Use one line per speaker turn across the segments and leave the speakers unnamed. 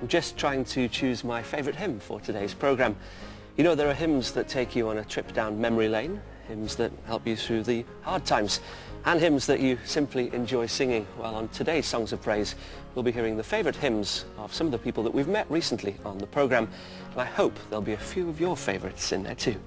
I'm just trying to choose my favourite hymn for today's programme. You know, there are hymns that take you on a trip down memory lane, hymns that help you through the hard times, and hymns that you simply enjoy singing. Well, on today's Songs of Praise, we'll be hearing the favourite hymns of some of the people that we've met recently on the programme, and I hope there'll be a few of your favourites in there too.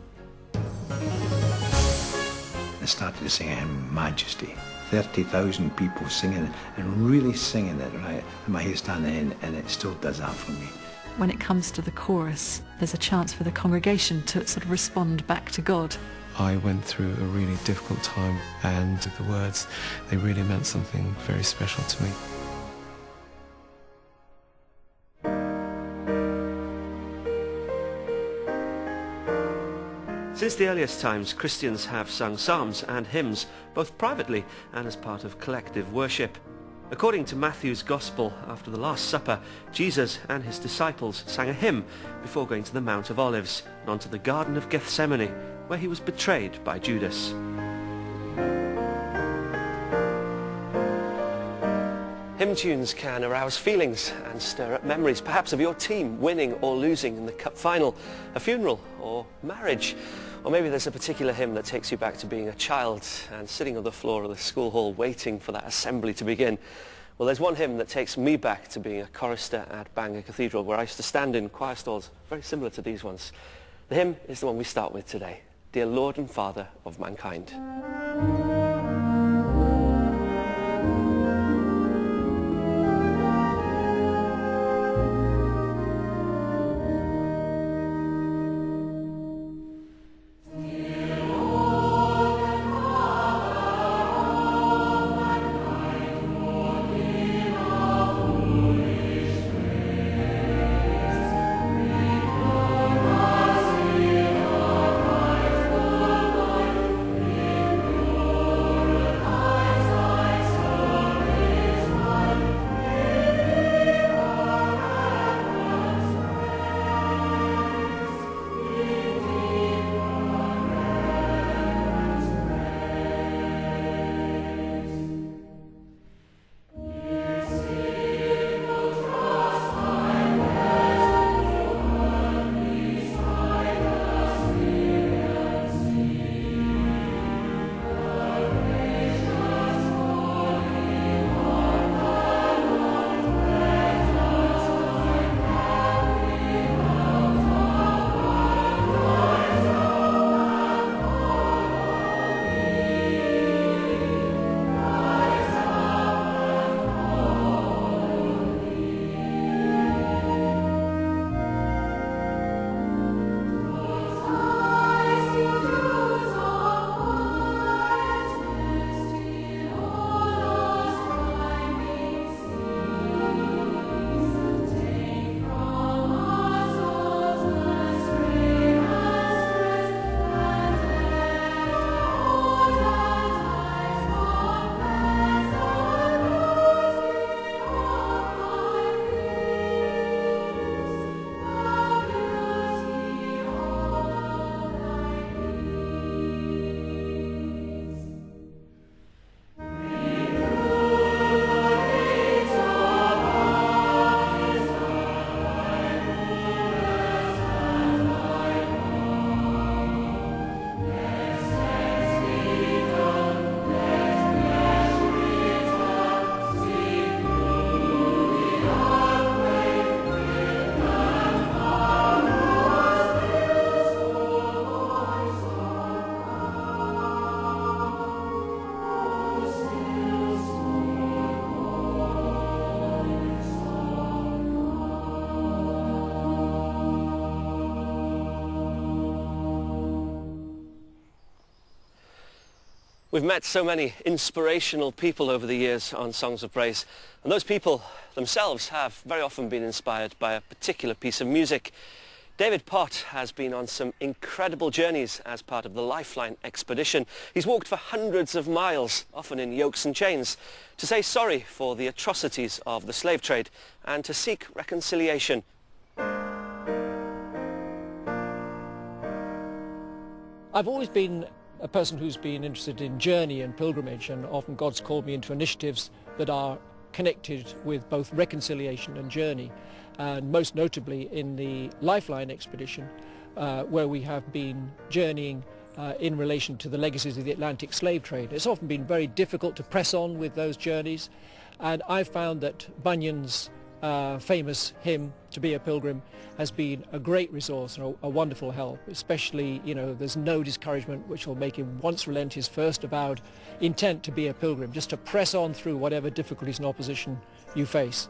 I started to sing a hymn, Majesty. 30,000 people singing and really singing it, right? And my hair standing in, and it still does that for me.
When it comes to the chorus, there's a chance for the congregation to sort of respond back to God.
I went through a really difficult time, and the words, they really meant something very special to me.
Since the earliest times, Christians have sung psalms and hymns, both privately and as part of collective worship. According to Matthew's Gospel, after the Last Supper, Jesus and his disciples sang a hymn before going to the Mount of Olives and onto the Garden of Gethsemane, where he was betrayed by Judas. Hymn tunes can arouse feelings and stir up memories, perhaps of your team winning or losing in the cup final, a funeral or marriage. Or maybe there's a particular hymn that takes you back to being a child and sitting on the floor of the school hall waiting for that assembly to begin. Well, there's one hymn that takes me back to being a chorister at Bangor Cathedral, where I used to stand in choir stalls very similar to these ones. The hymn is the one we start with today, Dear Lord and Father of Mankind. We've met so many inspirational people over the years on Songs of Praise, and those people themselves have very often been inspired by a particular piece of music. David Pott has been on some incredible journeys as part of the Lifeline Expedition. He's walked for hundreds of miles, often in yokes and chains, to say sorry for the atrocities of the slave trade and to seek reconciliation.
I've always been a person who's been interested in journey and pilgrimage, and often God's called me into initiatives that are connected with both reconciliation and journey, and most notably in the Lifeline Expedition, where we have been journeying in relation to the legacies of the Atlantic slave trade. It's often been very difficult to press on with those journeys, and I've found that Bunyan's famous hymn, "To Be a Pilgrim," has been a great resource and a wonderful help, especially, you know, there's no discouragement which will make him once relent his first avowed intent to be a pilgrim, just to press on through whatever difficulties and opposition you face.